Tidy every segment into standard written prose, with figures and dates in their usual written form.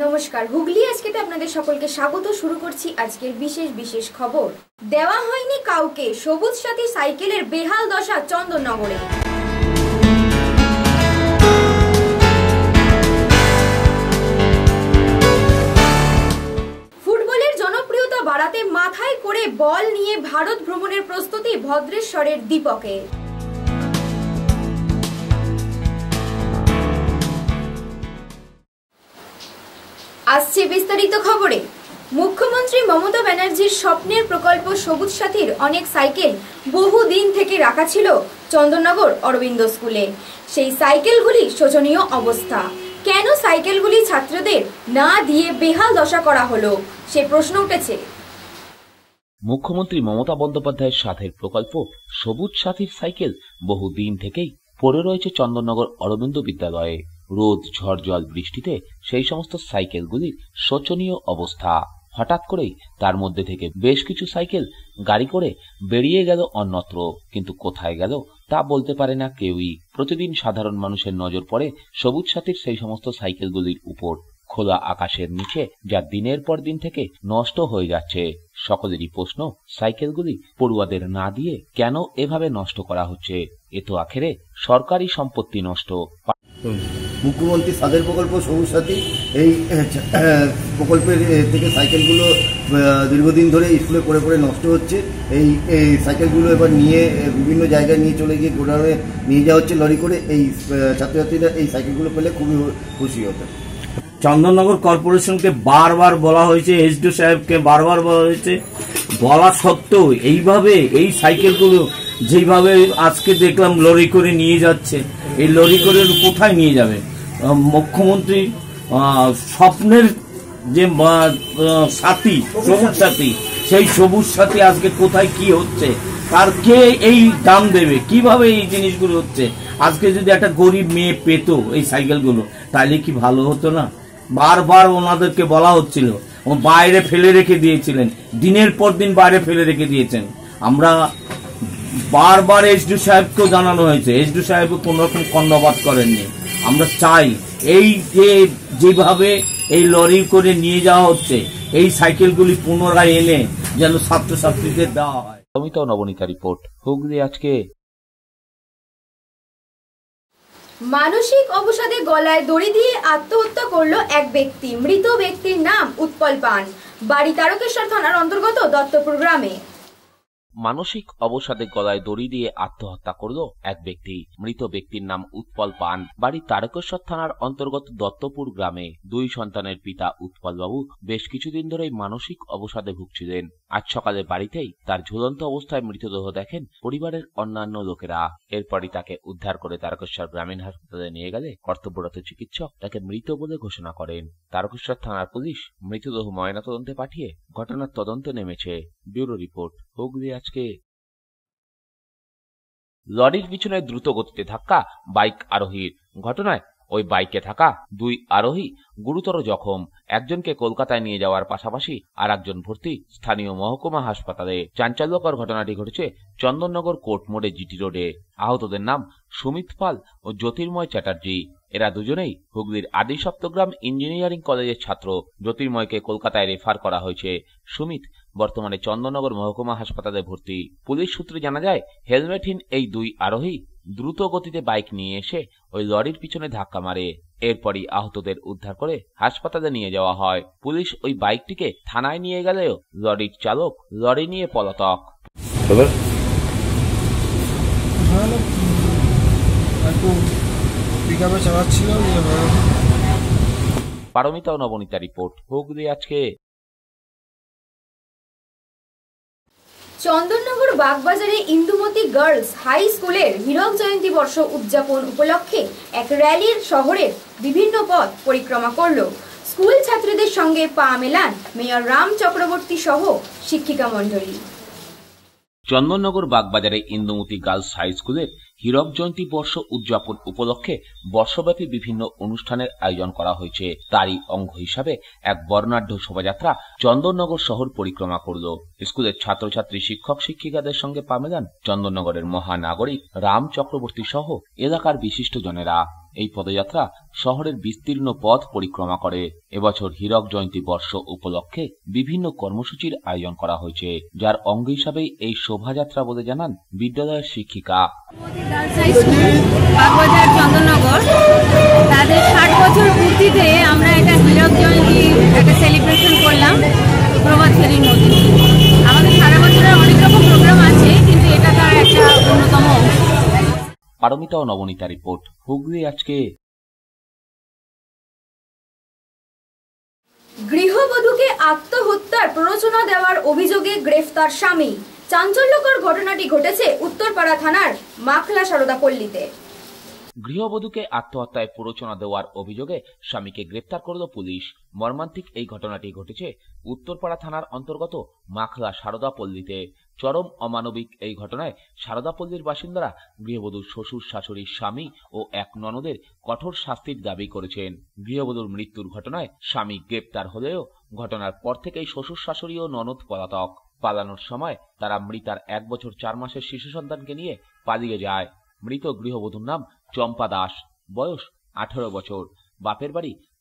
নমস্কার, হুগলি আজকেতে আপনাদের সকলকে স্বাগত। শুরু করছি আজকের বিশেষ খবর। দেওয়া হয়নি কাউকে, সবুজ সাথী সাইকেলের বেহাল দশা চন্দননগরে। ফুটবলের জনপ্রিয়তা বাড়াতে মাথায় করে বল নিয়ে ভারত ভ্রমণের প্রস্তুতি ভদ্রেশ্বরের দীপকের। আসছে বিস্তারিত খবরে। মুখ্যমন্ত্রী মমতা ব্যানার্জির স্বপ্নের প্রকল্প সবুজ সাথীর অনেক সাইকেল বহুদিন থেকে রাখা ছিল চন্দননগর অরবিন্দ স্কুলে। সেই সাইকেলগুলি শোচনীয় অবস্থা। কেন সাইকেলগুলি ছাত্রদের না দিয়ে বেহাল দশা করা হলো, সে প্রশ্ন উঠেছে। মুখ্যমন্ত্রী মমতা বন্দ্যোপাধ্যায়ের সাথের প্রকল্প সবুজ সাথীর সাইকেল বহুদিন থেকেই পড়ে রয়েছে চন্দননগর অরবিন্দ বিদ্যালয়ে। রোদ, ঝড়, জল, বৃষ্টিতে সেই সমস্ত সাইকেলগুলির শোচনীয় অবস্থা। হঠাৎ করেই তার মধ্যে থেকে বেশ কিছু সাইকেল গাড়ি করে বেরিয়ে গেল অন্যত্র, কিন্তু কোথায় গেল তা বলতে পারে না কেউই। প্রতিদিন সাধারণ মানুষের নজর পড়ে সবুজ সাথীর সেই সমস্ত সাইকেলগুলির উপর। খোলা আকাশের নিচে যা দিনের পর দিন থেকে নষ্ট হয়ে যাচ্ছে। সকলেরই প্রশ্ন, সাইকেলগুলি পড়ুয়াদের না দিয়ে কেন এভাবে নষ্ট করা হচ্ছে? এ তো আখেরে সরকারি সম্পত্তি নষ্ট। মুখ্যমন্ত্রী সাথের প্রকল্প সবুজ সাথী, এই প্রকল্পের থেকে সাইকেলগুলো দীর্ঘদিন ধরে স্কুলে পড়ে পড়ে নষ্ট হচ্ছে। এই সাইকেলগুলো এবার নিয়ে বিভিন্ন জায়গায় নিয়ে চলে গিয়ে গোডাউনে নিয়ে যাওয়া হচ্ছে লরি করে। এই ছাত্রছাত্রীরা এই সাইকেলগুলো পেলে খুবই খুশি হতো। চন্দননগর কর্পোরেশনকে বারবার বলা হয়েছে, এসডিও সাহেবকে বারবার বলা হয়েছে, বলা সত্ত্বেও এইভাবে এই সাইকেলগুলো যেভাবে আজকে দেখলাম লরি করে নিয়ে যাচ্ছে, এই লরি করে কোথায় নিয়ে যাবে? মুখ্যমন্ত্রী স্বপ্নের যে সাথী সবুজ সাথী, সেই সবুজ সাথী আজকে কোথায় কি হচ্ছে, তার কে এই দাম দেবে? কিভাবে এই জিনিসগুলো হচ্ছে? আজকে যদি একটা গরিব মেয়ে পেত এই সাইকেলগুলো, তাহলে কি ভালো হতো না? বারবার ওনাদেরকে বলা হচ্ছিল, বাইরে ফেলে রেখে দিয়েছিলেন, দিনের পর দিন বাইরে ফেলে রেখে দিয়েছেন। আমরা বারবার এসডিও সাহেবকেও জানানো হয়েছে, এসডিও সাহেব কোন রকম কর্ণপাত করেননি। আমরা চাই এই যেভাবে এই লরি করে নিয়ে যাওয়া হচ্ছে, এই সাইকেলগুলি পুনরায় এনে যেন ছাত্রছাত্রীদের দেওয়া হয়। অমিতা নবনীতা রিপোর্ট, হুগলি আজকে। মানসিক অবসাদে গলায় দড়ি দিয়ে আত্মহত্যা করলো এক ব্যক্তি। মৃত ব্যক্তির নাম উৎপল পান, বাড়ি তারকেশ্বর থানার অন্তর্গত দত্তপুর গ্রামে। মানসিক অবসাদে গলায় দড়ি দিয়ে আত্মহত্যা করল এক ব্যক্তি। মৃত ব্যক্তির নাম উৎপল পান, বাড়ি তারকেশ্বর থানার অন্তর্গত দত্তপুর গ্রামে। দুই সন্তানের পিতা উৎপল বাবু বেশ কিছুদিন ধরেই মানসিক অবসাদে ভুগছিলেন। আজ সকালে বাড়িতেই তার ঝুলন্ত অবস্থায় মৃতদেহ দেখেন পরিবারের অন্যান্য লোকেরা। এরপরই তাকে উদ্ধার করে তারকেশ্বর গ্রামীণ হাসপাতালে নিয়ে গেলে কর্তব্যরত চিকিৎসক তাকে মৃত বলে ঘোষণা করেন। তারকেশ্বর থানার পুলিশ মৃতদেহ ময়নাতদন্তে পাঠিয়ে ঘটনার তদন্তে নেমেছে। ব্যুরো রিপোর্ট, হুগলি আজকে। লরির পিছনে দ্রুত গতিতে ধাক্কা বাইক আরোহীর। ঘটনায় ওই বাইকে থাকা দুই আরোহী গুরুতর জখম। একজনকে কলকাতায় নিয়ে যাওয়ার পাশাপাশি আর একজন ভর্তি স্থানীয় মহকুমা হাসপাতালে। চাঞ্চল্যকর ঘটনাটি ঘটেছে চন্দননগর কোর্ট মোড়ে জিটি রোডে। আহতদের নাম সুমিত পাল ও জ্যোতির্ময় চ্যাটার্জি। এরা দুজনেই হুগলির আদি সপ্তগ্রাম ইঞ্জিনিয়ারিং কলেজের ছাত্র। জ্যোতির্ময়কে কলকাতায় রেফার করা হয়েছে। সুমিত বর্তমানে চন্দননগর মহকুমা হাসপাতালে ভর্তি। পুলিশ সূত্রে জানা যায়, হেলমেটহীন এই দুই আরোহী দ্রুত গতিতে বাইক নিয়ে এসে ওই লরির পিছনে ধাক্কা মারে। এরপরই আহতদের উদ্ধার করে হাসপাতালে নিয়ে যাওয়া হয়। পুলিশ ওই বাইকটিকে থানায় নিয়ে গেলেও লরির চালক লরি নিয়ে পলাতক। পারমিতা ও নবনীতা রিপোর্ট, হুগলি আজকে। চন্দননগর বাগবাজারে ইন্দুমতি গার্লস হাই স্কুলের হীরক জয়ন্তী বর্ষ উদযাপন উপলক্ষে এক র্যালির শহরের বিভিন্ন পথ পরিক্রমা করল। স্কুল ছাত্রীদের সঙ্গে পা মেলান মেয়র রাম চক্রবর্তী সহ শিক্ষিকা মণ্ডলী। চন্দননগর বাগবাজারে ইন্দুমতি গার্লস হাই স্কুলের হীরক জয়ন্তী বর্ষ উদযাপন উপলক্ষে বর্ষব্যাপী বিভিন্ন অনুষ্ঠানের আয়োজন করা হয়েছে। তারই অঙ্গ হিসাবে এক বর্ণাঢ্য শোভাযাত্রা চন্দননগর শহর পরিক্রমা করল। স্কুলের ছাত্রছাত্রী, শিক্ষক শিক্ষিকাদের সঙ্গে পা মেলান চন্দননগরের মহানাগরিক রাম চক্রবর্তী সহ এলাকার বিশিষ্টজনেরা। এই পদযাত্রা শহরের বিস্তীর্ণ পথ পরিক্রমা করে। এবছর হীরক জয়ন্তী বর্ষ উপলক্ষে বিভিন্ন কর্মসূচির আয়োজন করা হয়েছে, যার অঙ্গ হিসাবে এই শোভাযাত্রা বলে জানান বিদ্যালয়ের শিক্ষিকা। চন্দননগর তাদের 60 বছর পূর্তিতে আমরা এটা হীরক জয়ন্তী একটা সেলিব্রেশন করলাম প্রভাত ফেরির মধ্যে। আমাদের সারা বছরের অনেক রকম প্রোগ্রাম আছে, কিন্তু এটা তার একটা অন্যতম অংশ। পারমিতা ও নবনীতা রিপোর্ট, হুগলি আজকে। গৃহবধূকে আত্মহত্যার প্ররোচনা দেওয়ার অভিযোগে গ্রেফতার স্বামী। চাঞ্চল্যকর ঘটনাটি ঘটেছে উত্তরপাড়া থানার মাখলা সারদা পল্লীতে। গৃহবধূকে আত্মহত্যায় প্ররোচনা দেওয়ার অভিযোগে স্বামীকে গ্রেফতার করল পুলিশ। মর্মান্তিক এই ঘটনাটি ঘটেছে উত্তরপাড়া থানার অন্তর্গত মাখলা সারদা পল্লীতে। চরম অমানবিক এই ঘটনায় সারদা পল্লীর বাসিন্দারা গৃহবধূর শ্বশুর শাশুড়ি স্বামী ও এক ননদের কঠোর শাস্তির দাবি করেছেন। গৃহবধূর মৃত্যুর ঘটনায় স্বামী গ্রেপ্তার হলেও ঘটনার পর থেকেই শ্বশুর শাশুড়ি ও ননদ পলাতক। পালানোর সময় তারা মৃতার 1 বছর 4 মাসের শিশু সন্তানকে নিয়ে পালিয়ে যায়। মৃত গৃহবধূর নাম চম্পা দাস, বয়স 18 বছর।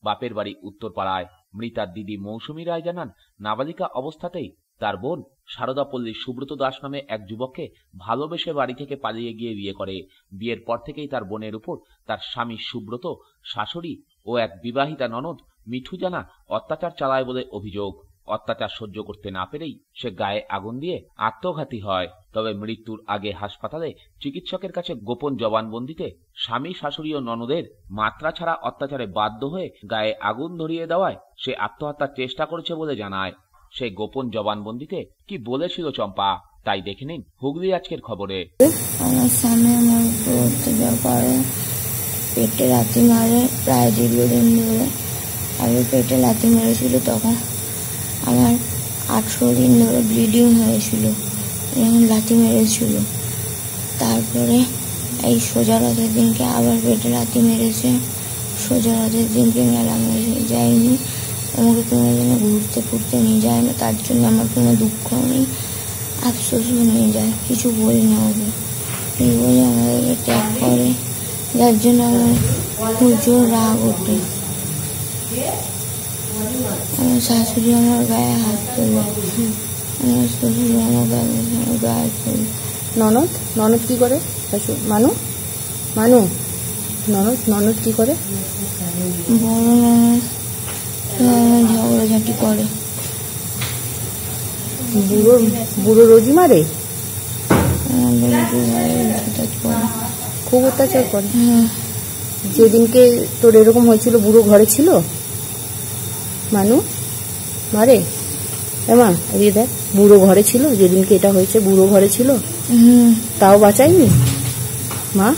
বাপের বাড়ি উত্তরপাড়ায়। মৃতার দিদি মৌসুমী রায় জানান, নাবালিকা অবস্থাতেই তার বোন সারদা পল্লীর সুব্রত দাস নামে এক যুবককে ভালোবেসে বাড়ি থেকে পালিয়ে গিয়ে বিয়ে করে। বিয়ের পর থেকেই তার বোনের উপর তার স্বামী সুব্রত, শাশুড়ি ও এক বিবাহিতা ননদ মিঠু জানা অত্যাচার চালায় বলে অভিযোগ। অত্যাচার সহ্য করতে না পেরেই সে গায়ে আগুন দিয়ে আত্মঘাতী হয়। তবে মৃত্যুর আগে হাসপাতালে চিকিৎসকের কাছে গোপন জবানবন্দিতে স্বামী, শাশুড়ি ও ননদের মাত্রা ছাড়া অত্যাচারে বাধ্য হয়ে গায়ে আগুন ধরিয়ে দেওয়ায় সে আত্মহত্যার চেষ্টা করেছে বলে জানায়। সেই গোপন জবানবন্দিতে কি বলেছিল চম্পা, তাই দেখে নিন হুগলি আজকের খবরে। আমার স্বামী আমার উপর অত্যাচার করে, পেটে লাথি মারে প্রায় দীর্ঘদিন ধরে। আগে পেটে লাথি মেরেছিল, তখন আমার 18 দিন ধরে ব্লিডিং হয়েছিল, যখন লাথি মেরেছিল। তারপরে এই সোজা রথের দিনকে আবার পেটে লাথি মেরেছে। সোজা রথের দিনকে মেলা যায়নি, আমাকে কোনো যেন ঘুরতে ফুরতে নিয়ে যায় না। তার জন্য আমার কোনো দুঃখ নেই, আফসোসও নিয়ে যায়, কিছু বলি না ওকে। এই বলে আমাদেরকে ত্যাগ করে, যার জন্য আমার প্রচুর রাগ ওঠে। আমার শাশুড়ি আমার গায়ে হাত তোলে, আমার শ্বশুর আমার গায়ে তোলে। ননদ কি করে? ননদ কি করে? বড় ননদ ঝগড়াঝাটি করে। বুড়ো রোজই মারে, খুব অত্যাচার করে। যেদিনকে তোর এরকম হয়েছিল বুড়ো ঘরে ছিল? মানু মারে এমা এদিকে দেখ, বুড়ো ঘরে ছিল যেদিনকে এটা হয়েছে, বুড়ো ঘরে ছিল, তাও বাঁচায়নি মা?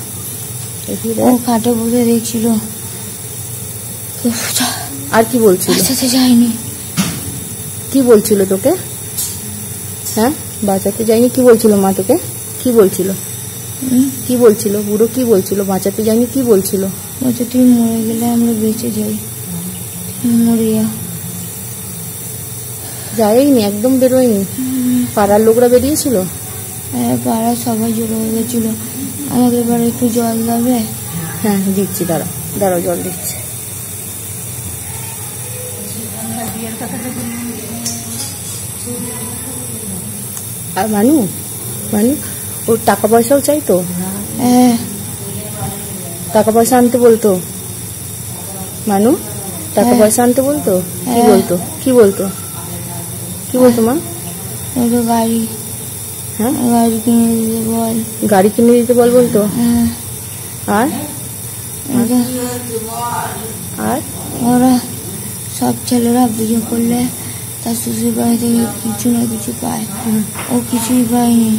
খাটে বসে দেখছিল। আর কি বলছিল? যায়নি। কি বলছিল তোকে? হ্যাঁ, বাঁচাতে যায়নি। কি বলছিল মা তোকে? কি বলছিল? কি বলছিল বুড়ো? কি বলছিল? বাঁচাতে যায়নি কি বলছিল? বলছে তুই মরে গেলে আমরা বেঁচে যাই, মরিয়া। যায়নি, একদম বেরোয়নি। পাড়ার লোকরা বেরিয়েছিল? হ্যাঁ, পাড়ার সবাই জড়ো হয়ে গেছিল। আমাকে এবার একটু জল দেবে? হ্যাঁ দিচ্ছি, দাঁড়াও জল দিচ্ছি। আর মানু ওর টাকা পয়সাও চাইতো? হ্যাঁ, টাকা পয়সা আনতে বলতো মানু? টাকা পয়সা আনতে বলতো? কি বলতো মা? গাড়ি, হ্যাঁ গাড়ি কিনে দিতে বল। গাড়ি কিনে দিতে বল বলতো? আর ওরা সব ছেলেরা বিয়ে করলে তার শ্বশুর বাড়ি থেকে কিছু না কিছু পায়, ও কিছুই পায়নি।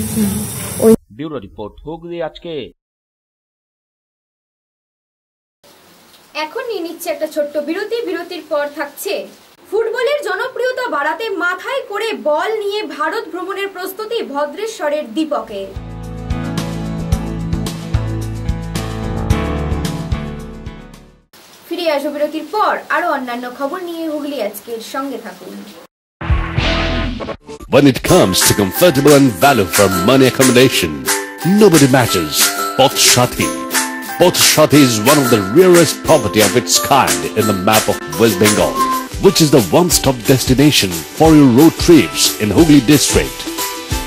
ব্যুরো রিপোর্ট, হুগলি আজকে। এখন নিয়ে নিচ্ছে একটা ছোট্ট বিরতি। বিরতির পর থাকছে ফুটবলের জনপ্রিয়তা বাড়াতে মাথায় করে বল নিয়ে ভারত ভ্রমণের প্রস্তুতি ভদ্রেশ্বরের দীপকের। ফিরে আসো বিরতির পর আরো অন্যান্য খবর নিয়ে হুগলি আজকের সঙ্গে থাকুন। When it comes to comfortable and value for money accommodation, nobody matches Pathsathi. Potshati is one of the rarest property of its kind in the map of West Bengal, which is the one-stop destination for your road trips in Hooghly district.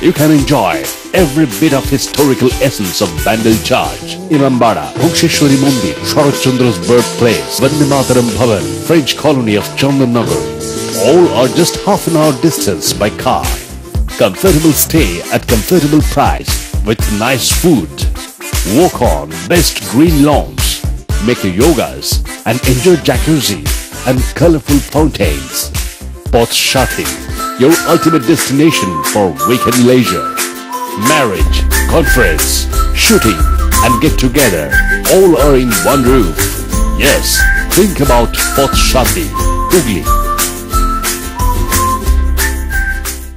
You can enjoy every bit of historical essence of Bandel Charge, Imambara, Bhuksheshwari Mandir, Sharat Chandra's birthplace, Vande Mataram Bhavan, French colony of Chandannagar. All are just half an hour distance by car. Comfortable stay at comfortable price with nice food. Walk on best green lawns, make your yogas and enjoy jacuzzi and colorful fountains. Potshati, your ultimate destination for weekend leisure. Marriage, conference, shooting and get together all are in one roof. Yes, think about Potshati, Hooghly.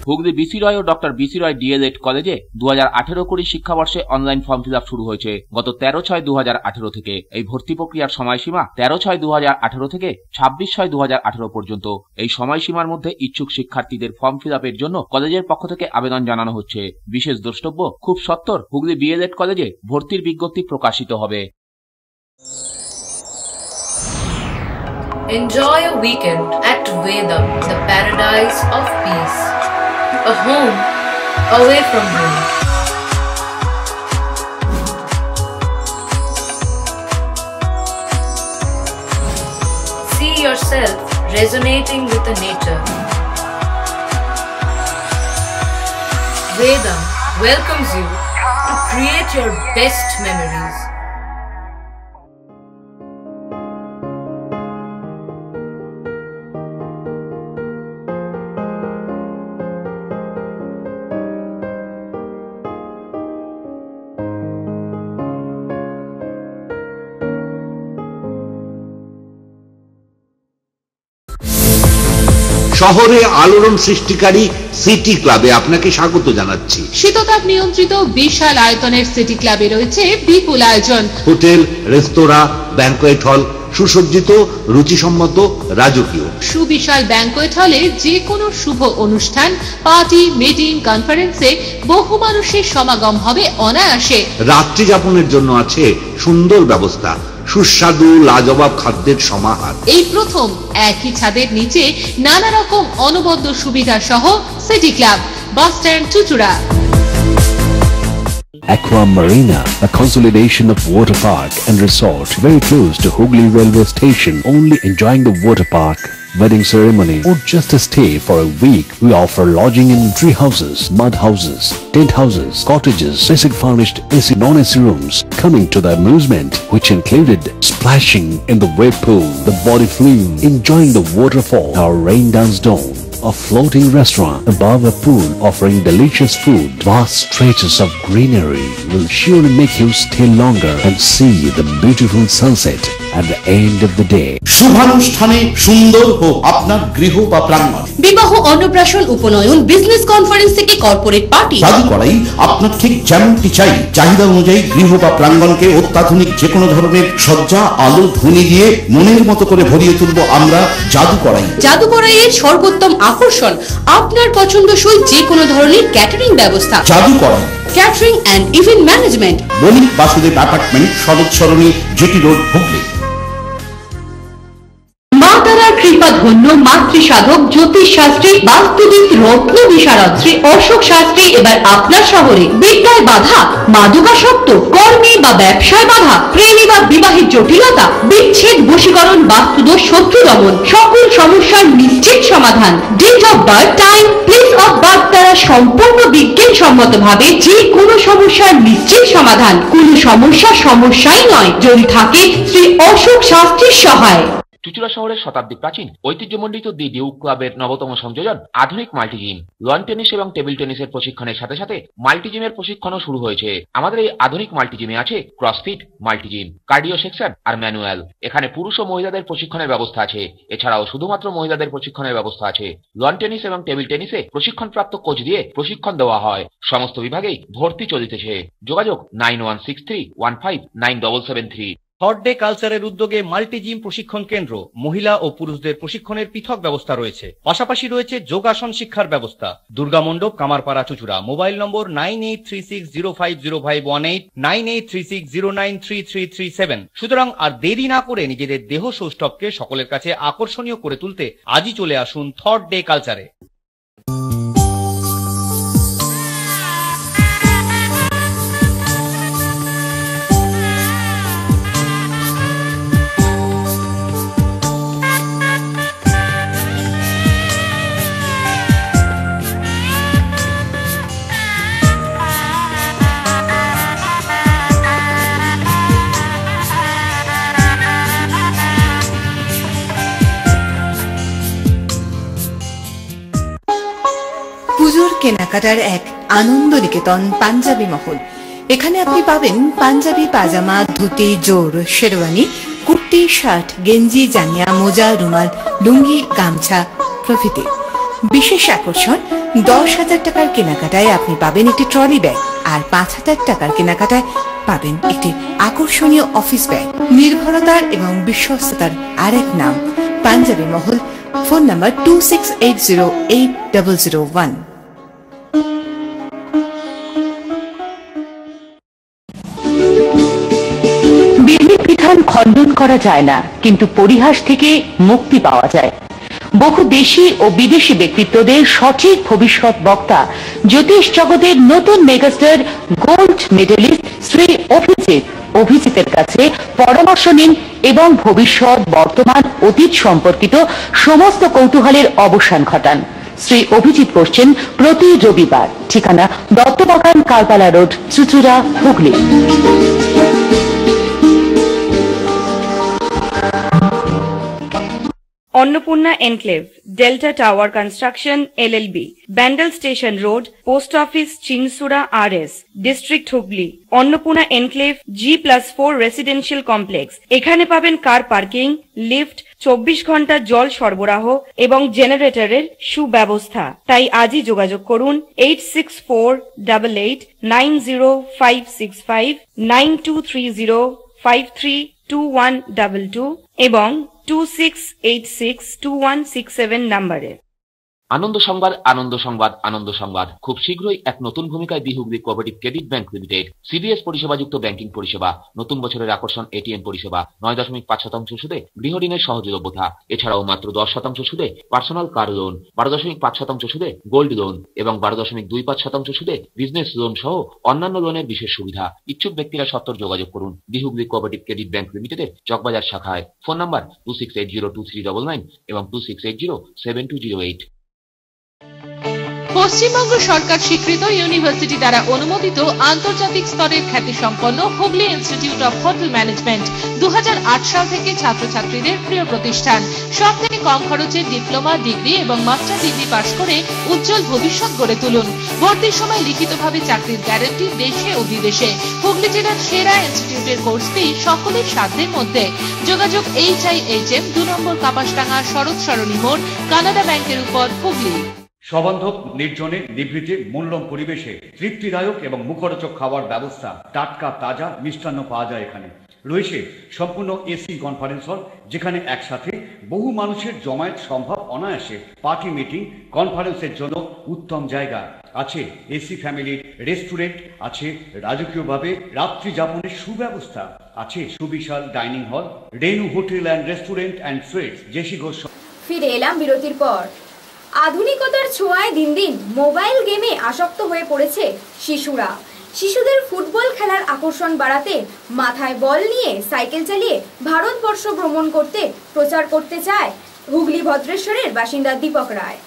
Hooghly BC Roy ও doctor BC Roy DElEd কলেজে 2018-20 শিক্ষাবর্ষে online form fill up শুরু হয়েছে গত 13/6/2018 থেকে। এই ভর্তি প্রক্রিয়ার সময়সীমা 13/6/2018 থেকে 26/6/2018 পর্যন্ত। এই সময়সীমার মধ্যে ইচ্ছুক শিক্ষার্থীদের ফর্ম ফিল আপের জন্য কলেজের পক্ষ থেকে আবেদন জানানো হচ্ছে। বিশেষ দ্রষ্টব্য, খুব সত্বর হুগলি বিএলএড কলেজে ভর্তির বিজ্ঞপ্তি প্রকাশিত হবে। Enjoy a weekend at Vedam, the paradise of peace. A home away from home. See yourself resonating with the nature. Vedam welcomes you to create your best memories. শহরে আলোড়ন সৃষ্টিকারী সিটি ক্লাবে আপনাকে স্বাগত জানাচ্ছি। শীততাপ নিয়ন্ত্রিত বিশাল আয়তনের সিটি ক্লাবে রয়েছে বিপুল আয়োজন। হোটেল, রেস্তোরাঁ, ব্যাংকোয়েট হল, সুসজ্জিত, রুচিসম্মত, রাজকীয়। সুবিশাল ব্যাংকোয়েট হলে যে কোনো শুভ অনুষ্ঠান, পার্টি, মিটিং, কনফারেন্সে বহু মানুষের সমাগম হবে অনায়াসে। রাত্রি যাপনের জন্য আছে সুন্দর ব্যবস্থা, সুস্বাদু লাজবাব খাদ্যের সমাহার। এই প্রথম একই ছাদের নিচে নানা রকম অনবদ্য সুবিধা সহ city club, bus stand, Chuchura. Aqua Marina, a consolidation of water park and resort very close to Hooghly railway station. Only enjoying the water park, wedding ceremony or just a stay for a week. We offer lodging in tree houses, mud houses, tent houses, cottages, basic furnished AC, non-AC rooms. Coming to the amusement which included splashing in the wave pool, the body flume, enjoying the waterfall, our rain dance dome, a floating restaurant above a pool offering delicious food. Vast stretches of greenery will surely make you stay longer and see the beautiful sunset at the end of the day. শুভানুষ্ঠানে সুন্দর হোক আপনার গৃহ বা প্রাঙ্গণ। বিবাহ, অন্নপ্রাশন, উপনয়ন, business conference থেকে corporate party, জাদু করাই আপনার ঠিক যেমনটি চাই চাহিদা অনুযায়ী গৃহ বা প্রাঙ্গণকে অত্যাধুনিক যে কোনো ধরনের সজ্জা, আলো, ধ্বনি দিয়ে মনের মতো করে ভরিয়ে তুলব আমরা জাদু করাই। জাদু করাইয়ের সর্বোত্তম আকর্ষণ আপনার পছন্দসই যে কোনো ধরনের ক্যাটারিং ব্যবস্থা। জাদু করাই catering and event management, Banik Basudeb apartment, Sarat Sarani, GT road, Hooghly. মা তারার কৃপা ধন্য মাতৃসাধক, জ্যোতিষ শাস্ত্রী, বাস্তুবিদ, রত্ন বিশারদ শ্রী অশোক শাস্ত্রী এবার আপনার শহরে। বিদ্যায় বাধা, মাদকাসক্ত, কর্মে বা ব্যবসায় বাধা, প্রেমে বা বিবাহের জটিলতা, বিচ্ছেদ, বশীকরণ, বাস্তুদোষ, শত্রু দমন, সকল সমস্যার নিশ্চিত সমাধান। Date of birth, time, place of birth দ্বারা সম্পূর্ণ বিজ্ঞানসম্মত ভাবে যে কোনো সমস্যার নিশ্চিত সমাধান। কোনো সমস্যাই নয় যদি থাকে শ্রী অশোক শাস্ত্রীর সহায়। চুচুড়া শহরের শতাব্দী প্রাচীন ঐতিহ্যমণ্ডিত দি ডিউক ক্লাবের নবতম সংযোজন আধুনিক মাল্টিজিম। লন টেনিস এবং টেবিল টেনিসের প্রশিক্ষণের সাথে সাথে মাল্টিজিমের প্রশিক্ষণও শুরু হয়েছে। আমাদের এই আধুনিক মাল্টিজিমে আছে ক্রসফিট, মাল্টিজিম, কার্ডিও সেকশন আর ম্যানুয়াল। এখানে পুরুষ ও মহিলাদের প্রশিক্ষণের ব্যবস্থা আছে। এছাড়াও শুধুমাত্র মহিলাদের প্রশিক্ষণের ব্যবস্থা আছে। লন টেনিস এবং টেবিল টেনিসে প্রশিক্ষণপ্রাপ্ত কোচ দিয়ে প্রশিক্ষণ দেওয়া হয়। সমস্ত বিভাগেই ভর্তি চলিতেছে। যোগাযোগ 9163159773। থার্ড ডে কালচারের উদ্যোগে মাল্টি জিম প্রশিক্ষণ কেন্দ্র, মহিলা ও পুরুষদের প্রশিক্ষণের পৃথক ব্যবস্থা রয়েছে। পাশাপাশি রয়েছে যোগাসন শিক্ষার ব্যবস্থা। দুর্গা মণ্ডপ, কামারপাড়া, চুচুড়া। মোবাইল নম্বর 9836050518, 9836093337। সুতরাং আর দেরি না করে নিজেদের দেহ সৌষ্ঠবকে সকলের কাছে আকর্ষণীয় করে তুলতে আজই চলে আসুন থার্ড ডে কালচারে। পুজোর কেনাকাটার এক আনন্দ নিকেতন পাঞ্জাবি মহল। এখানে আপনি পাবেন পাঞ্জাবি, পাজামা, ধুতি, জোর, শেরওয়ানি, কুর্তি, শার্ট, গেঞ্জি, জাঙ্গিয়া, মোজা, রুমাল, লুঙ্গি, গামছা প্রভৃতি। বিশেষ আকর্ষণ, 10,000 টাকার কেনাকাটায় আপনি পাবেন একটি ট্রলি ব্যাগ, আর 5,000 টাকার কেনাকাটায় পাবেন একটি আকর্ষণীয় অফিস ব্যাগ। নির্ভরতার এবং বিশ্বস্ততার আরেক নাম পাঞ্জাবি মহল। Phone number 26808001। বিধি বিধান খণ্ডন করা যায় না, কিন্তু পরিহাস থেকে মুক্তি পাওয়া যায়। বহু দেশি ও বিদেশি ব্যক্তিত্বদের সঠিক ভবিষ্যৎ বক্তা, জ্যোতিষ জগতের নতুন মেগাস্টার, গোল্ড মেডেলিস্ট শ্রী অভিজিতের কাছে পরামর্শ নিন এবং ভবিষ্যৎ, বর্তমান, অতীত সম্পর্কিত সমস্ত কৌতূহলের অবসান ঘটান। শ্রী অভিজিৎ বসছেন প্রতি রবিবার। ঠিকানা Duttabagan, Karbala road, Chuchura, Hooghly. Annapurna enclave, delta tower construction LLB, Bandel station road, post office, Chinsurah RS, district Hooghly. Annapurna enclave G+4 residential complex. एखाने पाबेन कार पार्किंग, लिफ्ट, 24 घंटा जल सरबराह एवं जेनारेटरेर सुव्यवस्था। ताई आजই যোগাযোগ করুন 8648890565, 9230532122 এবং 26862167 নম্বরে। আনন্দ সংবাদ, আনন্দ সংবাদ, আনন্দ সংবাদ। খুব শীঘ্রই এক নতুন ভূমিকায় Hooghly cooperative credit bank limited CDS পরিষেবাযুক্ত ব্যাংকিং পরিষেবা, নতুন বছরের আকর্ষণ এটিএম পরিষেবা, 9.5% সুদে গৃহ ঋণের সহযোগিতা, এছাড়াও মাত্র 10% সুদে পার্সোনাল কার লোন, 12.5% সুদে গোল্ড লোন এবং 12.25% সুদে বিজনেস লোন সহ অন্যান্য লোনের বিশেষ সুবিধা। ইচ্ছুক ব্যক্তিরা সত্বর যোগাযোগ করুন হুগলি কোঅপারেটিভ ক্রেডিট ব্যাংক লিমিটেডের চকবাজার শাখায়। ফোন নাম্বার 26802399 এবং 26807208। পশ্চিমবঙ্গ সরকার স্বীকৃত ইউনিভার্সিটি দ্বারা অনুমোদিত আন্তর্জাতিক স্তরের খ্যাতিসম্পন্ন Hooghly institute of hotel management 2008 সাল থেকে ছাত্রছাত্রীদের প্রিয় প্রতিষ্ঠান। সব থেকে কম খরচে ডিপ্লোমা, ডিগ্রি এবং মাস্টার ডিগ্রি পাশ করে উজ্জ্বল ভবিষ্যৎ গড়ে তুলুন। ভর্তির সময় লিখিতভাবে চাকরির গ্যারান্টি দেশে ও বিদেশে। হুগলি জেলার সেরা ইনস্টিটিউটের কোর্স ফি সকলের সাধ্যের মধ্যে। যোগাযোগ HIHM 2 নম্বর কাপাসডাঙ্গা, শরৎ সরণী মোড়, কানাডা ব্যাংকের উপর, হুগলি। সবান্ধব, নির্জনে, নিভৃতে, মূল্যম পরিবেশে তৃপ্তিদায়ক এবং মুখরোচক খাওয়ার ব্যবস্থা। টাটকা তাজা মিষ্টান্ন পাওয়া যায় এখানে। রয়েছে সম্পূর্ণ এসি কনফারেন্স হল, যেখানে একসাথে বহু মানুষের জমায়েত সম্ভব অনায়াসে। পার্টি, মিটিং, কনফারেন্সের জন্য উত্তম জায়গা। আছে এসি ফ্যামিলির রেস্টুরেন্ট, আছে রাজকীয়ভাবে রাত্রি যাপনের সুব্যবস্থা, আছে সুবিশাল dining hall, Renu hotel and restaurant and sweets, JC Ghosh. ফিরে এলাম বিরতির পর। আধুনিকতার ছোঁয়ায় দিন দিন মোবাইল গেমে আসক্ত হয়ে পড়েছে শিশুরা। শিশুদের ফুটবল খেলার আকর্ষণ বাড়াতে মাথায় বল নিয়ে সাইকেল চালিয়ে ভারতবর্ষ ভ্রমণ করতে প্রচার করতে চায় হুগলি ভদ্রেশ্বরের বাসিন্দা দীপক রায়।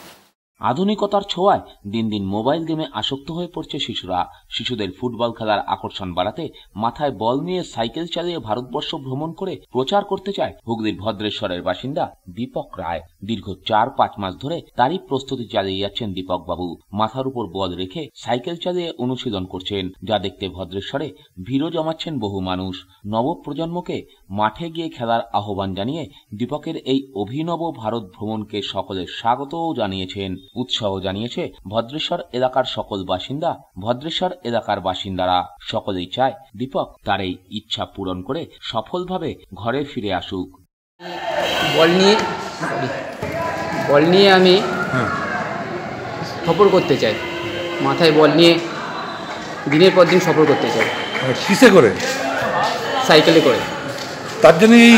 আধুনিকতার ছোঁয়ায় দিন দিন মোবাইল গেমে আসক্ত হয়ে পড়ছে শিশুরা। শিশুদের ফুটবল খেলার আকর্ষণ বাড়াতে মাথায় বল নিয়ে সাইকেল চালিয়ে ভারতবর্ষ ভ্রমণ করে প্রচার করতে চায় হুগলির ভদ্রেশ্বরের বাসিন্দা দীপক রায়। দীর্ঘ 4-5 মাস ধরে তারই প্রস্তুতি চালিয়ে যাচ্ছেন দীপক বাবু। মাথার উপর বল রেখে সাইকেল চালিয়ে অনুশীলন করছেন, যা দেখতে ভদ্রেশ্বরে ভিড়ও জমাচ্ছেন বহু মানুষ। নবপ্রজন্মকে মাঠে গিয়ে খেলার আহ্বান জানিয়ে দীপকের এই অভিনব ভারত ভ্রমণকে সকলের স্বাগতও জানিয়েছেন। উৎসাহ জানিয়েছে ভদ্রেশ্বর এলাকার সকল বাসিন্দা। ভদ্রেশ্বর এলাকার বাসিন্দারা সকলেই চায় দীপক তার এই ইচ্ছা পূরণ করে সফলভাবে ঘরে ফিরে আসুক। বল নিয়ে আমি সফর করতে চাই, মাথায় বল নিয়ে দিনের পর দিন সফর করতে চাই। কিসে করে? সাইকেলে করে। তার জন্যই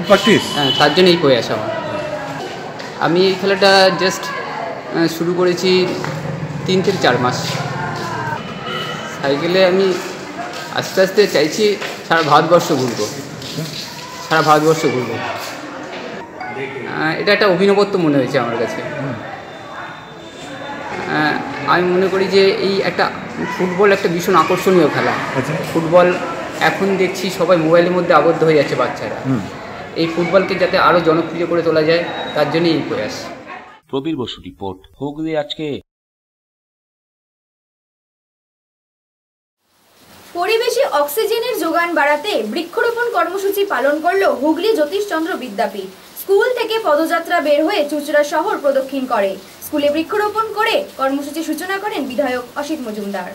প্র্যাকটিস? হ্যাঁ, তার জন্যই প্রয়াস আমার। আমি এই খেলাটা জাস্ট শুরু করেছি 3 থেকে 4 মাস। সাইকেলে আমি আস্তে আস্তে চাইছি সারা ভারতবর্ষ ঘুরবো, এটা একটা অভিনবত্ব মনে হয়েছে আমার কাছে। আমি মনে করি যে এই একটা ফুটবল একটা ভীষণ আকর্ষণীয় খেলা। ফুটবল এখন দেখছি সবাই মোবাইলের মধ্যে আবদ্ধ হয়ে যাচ্ছে বাচ্চারা। এই ফুটবলকে যাতে আরো জনপ্রিয় করে তোলা যায় তার জন্যই এই প্রয়াস। প্রবীর বসু রিপোর্ট, হুগলি আজকে। পরিবেশে অক্সিজেনের যোগান বাড়াতে বৃক্ষরোপণ কর্মসূচি পালন করলো হুগলি জ্যোতিষচন্দ্র বিদ্যাপীঠ। স্কুল থেকে পদযাত্রা বের হয়ে চুঁচুড়া শহর প্রদক্ষিণ করে স্কুলে বৃক্ষরোপণ করে কর্মসূচির সূচনা করেন বিধায়ক অসিত মজুমদার।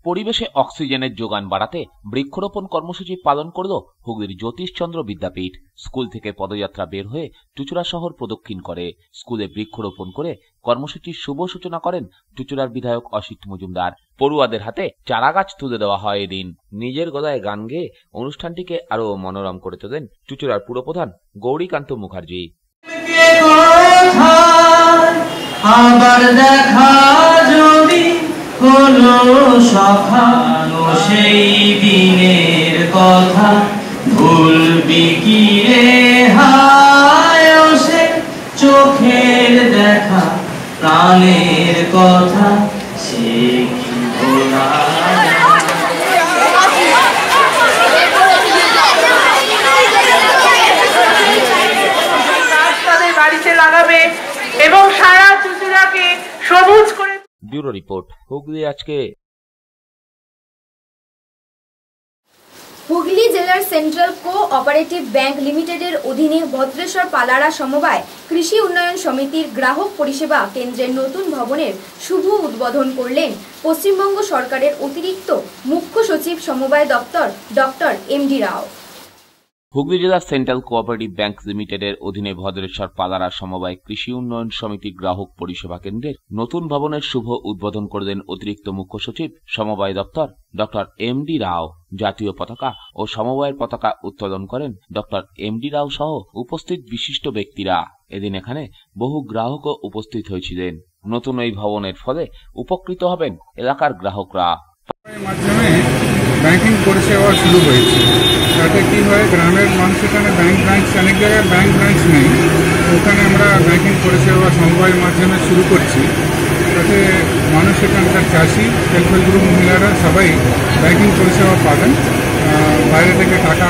পরিবেশে অক্সিজেনের যোগান বাড়াতে বৃক্ষরোপণ কর্মসূচি পালন করল হুগলির জ্যোতিষচন্দ্র বিদ্যাপীঠ। স্কুল থেকে পদযাত্রা বের হয়ে চুঁচুড়া শহর প্রদক্ষিণ করে স্কুলে বৃক্ষরোপণ করে কর্মসূচির শুভ সূচনা করেন চুঁচুড়ার বিধায়ক অসিত মজুমদার। পড়ুয়াদের হাতে চারাগাছ তুলে দেওয়া হয় এদিন। নিজের গলায় গান গেয়ে অনুষ্ঠানটিকে আরো মনোরম করে তোলেন চুঁচুড়ার পুরপ্রধান গৌরীকান্ত মুখার্জি। আবার দেখা যদি হলো সখানো সেই দিনের কথা, ভুলবি কি রে হায় সে চোখের দেখা প্রাণের কথা, সে কি ভোলা বাড়িতে লাগাবে এবং সারা চুঁচুড়াকে সবুজ করে। ব্যুরো রিপোর্ট, হুগলি আজকে। হুগলি জেলার সেন্ট্রাল কোঅপারেটিভ ব্যাংক লিমিটেডের অধীনে ভদ্রেশ্বর পালাড়া সমবায় কৃষি উন্নয়ন সমিতির গ্রাহক পরিষেবা কেন্দ্রের নতুন ভবনের শুভ উদ্বোধন করলেন পশ্চিমবঙ্গ সরকারের অতিরিক্ত মুখ্য সচিব সমবায় দপ্তর ডক্টর এমডি রাও। হুগলি জেলার সেন্ট্রাল কোঅপারেটিভ ব্যাংক লিমিটেডের অধীনে ভদ্রেশ্বর পালাড়া সমবায় কৃষি উন্নয়ন সমিতি গ্রাহক পরিষেবা কেন্দ্রের নতুন ভবনের শুভ উদ্বোধন করলেন অতিরিক্ত মুখ্য সচিব সমবায় দপ্তর ডক্টর এমডি রাও। জাতীয় পতাকা ও সমবায়ের পতাকা উত্তোলন করেন ডক্টর এমডি রাও সহ উপস্থিত বিশিষ্ট ব্যক্তিরা। এদিন এখানে বহু গ্রাহকও উপস্থিত হয়েছিলেন। নতুন এই ভবনের ফলে উপকৃত হবেন এলাকার গ্রাহকরা। ব্যাংকিং পরিষেবা শুরু হয়েছে, তাতে কি হয় গ্রামের মানুষ এখানে ব্যাংক ব্রাঞ্চ, অনেক জায়গায় ব্যাংক ব্রাঞ্চ নেই, ওখানে আমরা ব্যাংকিং পরিষেবা সমবায়ের মাধ্যমে শুরু করছি। তাতে মানুষ এখানকার চাষি, সেলফ হেল্প গ্রুপ মহিলারা সবাই ব্যাংকিং পরিষেবা পাবেন। বাইরে থেকে টাকা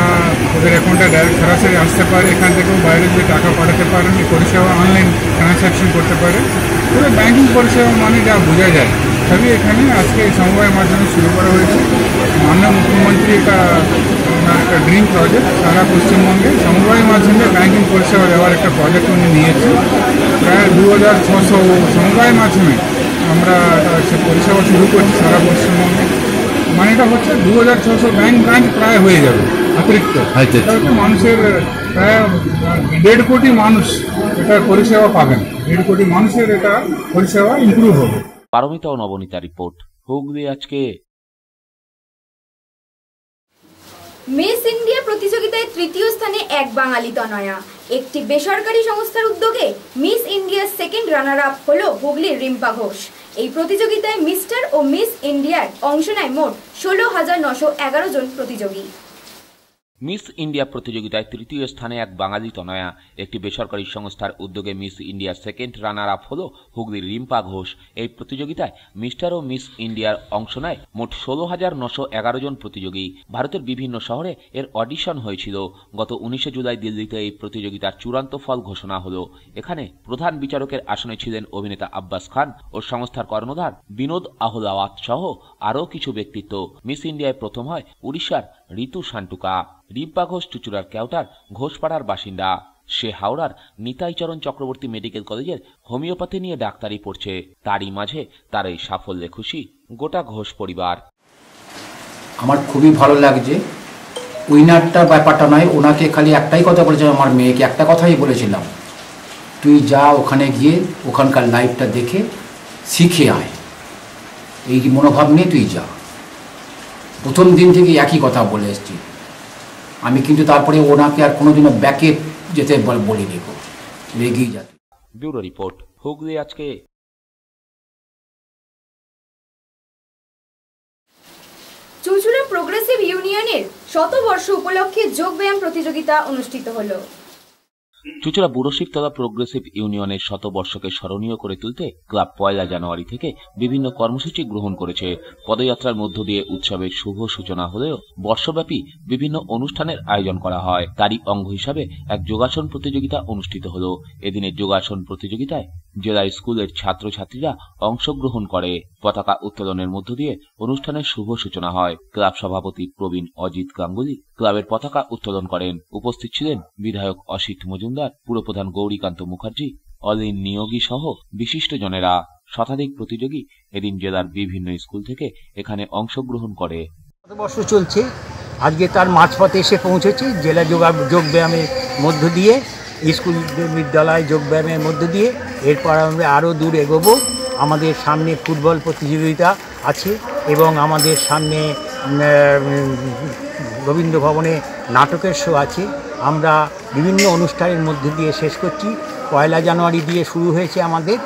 ওদের অ্যাকাউন্টে ডাইরেক্ট সরাসরি আসতে পারে, এখান থেকেও বাইরে যে টাকা পাঠাতে পারেন, এই পরিষেবা অনলাইন ট্রানজ্যাকশন করতে পারে। পুরো ব্যাংকিং পরিষেবা মানে যা বোঝা যায় সবই এখানে আজকে এই সমবায়ের মাধ্যমে শুরু করা হয়েছে। মাননীয় মুখ্যমন্ত্রী একটা ড্রিম প্রজেক্ট, সারা পশ্চিমবঙ্গে সমবায়ের মাধ্যমে ব্যাংকিং পরিষেবা দেওয়ার একটা প্রজেক্ট উনি নিয়েছে। প্রায় 2600 সমবায়ের মাধ্যমে আমরা সে পরিষেবা শুরু করছি সারা পশ্চিমবঙ্গে। মানে এটা হচ্ছে 2600 ব্যাংক ব্রাঞ্চ প্রায় হয়ে যাবে অতিরিক্ত। মানুষের প্রায় 1.5 কোটি মানুষ এটার পরিষেবা পাবেন। 1.5 কোটি মানুষের এটা পরিষেবা ইমপ্রুভ হবে। পারমিতা ও নবনীতা রিপোর্ট, হুগলি আজকে। মিস ইন্ডিয়া প্রতিযোগিতায় তৃতীয় স্থানে এক বাঙালি তনয়া। একটি বেসরকারি সংস্থার উদ্যোগে মিস ইন্ডিয়ার সেকেন্ড রানার আপ হল হুগলির রিম্পা ঘোষ। এই প্রতিযোগিতায় মিস্টার ও মিস ইন্ডিয়ার অংশ নেয় মোট 16,911 জন প্রতিযোগী। মিস ইন্ডিয়া প্রতিযোগিতায় তৃতীয় স্থানে এক বাঙালি তনয়া। একটি বেসরকারি সংস্থার উদ্যোগে মিস ইন্ডিয়ার সেকেন্ড রানার আপ হল হুগলির রিম্পা ঘোষ। এই প্রতিযোগিতায় মিস্টার ও মিস ইন্ডিয়ার অংশ নেয় মোট 16,911 জন প্রতিযোগী। ভারতের বিভিন্ন শহরে এর অডিশন হয়েছিল। গত 19 জুলাই দিল্লিতে এই প্রতিযোগিতার চূড়ান্ত ফল ঘোষণা হল। এখানে প্রধান বিচারকের আসনে ছিলেন অভিনেতা আব্বাস খান ও সংস্থার কর্ণধার বিনোদ আহলাওয়াত সহ আরও কিছু ব্যক্তিত্ব। মিস ইন্ডিয়ায় প্রথম হয় উড়িষ্যার ঋতু সান্টুকা। রিম্পা ঘোষ চুচুড়ার কেওটার ঘোষপাড়ার বাসিন্দা। সে হাওড়ার নিতাইচরণ চক্রবর্তী মেডিকেল কলেজের হোমিওপ্যাথি নিয়ে ডাক্তারি পড়ছে। তারই মাঝে তার এই সাফল্যে খুশি গোটা ঘোষ পরিবার। আমার খুবই ভালো লাগছে। উইনারটা ব্যাপারটা নয়, ওনাকে খালি একটাই কথা বলেছিলাম, আমার মেয়েকে একটা কথাই বলেছিলাম, তুই যা ওখানে গিয়ে ওখানকার লাইফটা দেখে শিখে আয়, এই মনোভাব নিয়ে তুই যা। প্রথম দিন থেকে একই কথা বলে এসেছি আমি, কিন্তু তারপরে ওনাকে আর কোনোদিনও ব্যাকে যেতে বলিনি, রেগেই যাতে। ব্যুরো রিপোর্ট, হুগলি আজকে। চুচুড়া প্রোগ্রেসিভ ইউনিয়নের শতবর্ষ উপলক্ষে যোগব্যায়াম প্রতিযোগিতা অনুষ্ঠিত হলো। চুচুড়া বুড়োশিবতলা প্রোগ্রেসিভ ইউনিয়নের শতবর্ষকে স্মরণীয় করে তুলতে ক্লাব 1 জানুয়ারি থেকে বিভিন্ন কর্মসূচি গ্রহণ করেছে। পদযাত্রার মধ্য দিয়ে উৎসবের শুভ সূচনা হলেও বর্ষব্যাপী বিভিন্ন অনুষ্ঠানের আয়োজন করা হয়। তারই অঙ্গ হিসাবে এক যোগাসন প্রতিযোগিতা অনুষ্ঠিত হলো। এদিনের যোগাসন প্রতিযোগিতায় জেলা স্কুলের ছাত্রছাত্রীরা অংশগ্রহণ করে। পতাকা উত্তোলনের মধ্য দিয়ে অনুষ্ঠানের শুভ সূচনা হয়। ক্লাব সভাপতি প্রবীণ অজিত গাঙ্গুলি ক্লাবের পতাকা উত্তোলন করেন। উপস্থিত ছিলেন বিধায়ক অসিত মজুমদার, পুরপ্রধান গৌরীকান্ত মুখার্জি, অলিন নিয়োগী সহ বিশিষ্টজনেরা। শতাধিক প্রতিযোগী এদিন জেলার বিভিন্ন স্কুল থেকে এখানে অংশগ্রহণ করে। বর্ষ চলছে, আজকে তার মাঝপথে এসে পৌঁছেছে। জেলা যোগব্যায়ামের মধ্য দিয়ে, স্কুল বিদ্যালয় যোগব্যায়ামের মধ্য দিয়ে এরপর আমরা আরও দূর এগোবো। আমাদের সামনে ফুটবল প্রতিযোগিতা আছে এবং আমাদের সামনে রবীন্দ্র ভবনে নাটকের শো আছে। আমরা বিভিন্ন অনুষ্ঠানের মধ্যে দিয়ে শেষ করছি। 1 জানুয়ারি দিয়ে শুরু হয়েছে আমাদের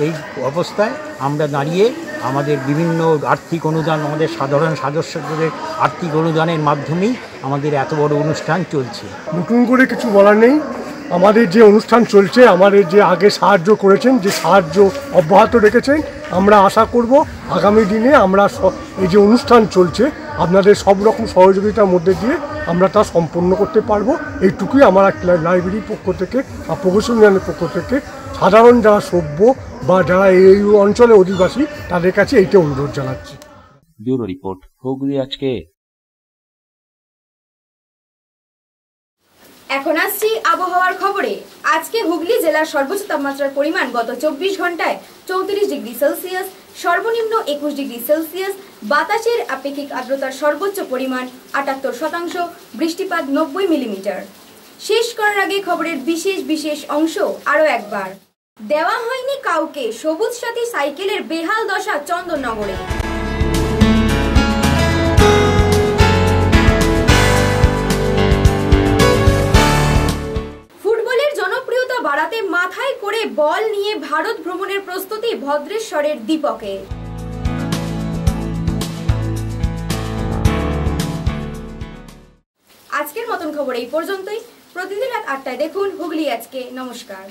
এই অবস্থায়। আমরা দাঁড়িয়ে আমাদের বিভিন্ন আর্থিক অনুদান, আমাদের সাধারণ সদস্যদের আর্থিক অনুদানের মাধ্যমেই আমাদের এত বড় অনুষ্ঠান চলছে। নতুন করে কিছু বলার নেই। আমাদের যে অনুষ্ঠান চলছে, আমাদের যে আগে সাহায্য করেছেন, যে সাহায্য অব্যাহত রেখেছেন, আমরা আশা করব আগামী দিনে আমরা এই যে অনুষ্ঠান চলছে আপনাদের সব রকম সহযোগিতার মধ্যে দিয়ে আমরা তা সম্পন্ন করতে পারবো। এইটুকুই আমার লাইব্রেরির পক্ষ থেকে বা প্রগতি ইউনিয়নের পক্ষ থেকে সাধারণ যারা সভ্য বা যারা এই অঞ্চলে অধিবাসী তাদের কাছে এইটা অনুরোধ জানাচ্ছি। ব্যুরো রিপোর্ট, হুগলি আজকে। এখন আসছি আবহাওয়ার খবরে। আজকে হুগলি জেলার সর্বোচ্চ তাপমাত্রার পরিমাণ গত 24 ঘন্টায় 34 ডিগ্রি সেলসিয়াস, সর্বনিম্ন 21 ডিগ্রি সেলসিয়াস। বাতাসের আপেক্ষিক আর্দ্রতার সর্বোচ্চ পরিমাণ 78%, বৃষ্টিপাত 90 মিলিমিটার। শেষ করার আগে খবরের বিশেষ অংশ আরও একবার। দেওয়া হয়নি কাউকে সবুজ সাথী সাইকেলের বেহাল দশা চন্দননগরে। বাড়াতে মাথায় করে বল নিয়ে ভারত ভ্রমণের প্রস্তুতি ভদ্রেশ্বরের দীপকে। আজকের মতন খবর এই পর্যন্তই। প্রতিদিন রাত 8টায় দেখুন হুগলি আজকে। নমস্কার।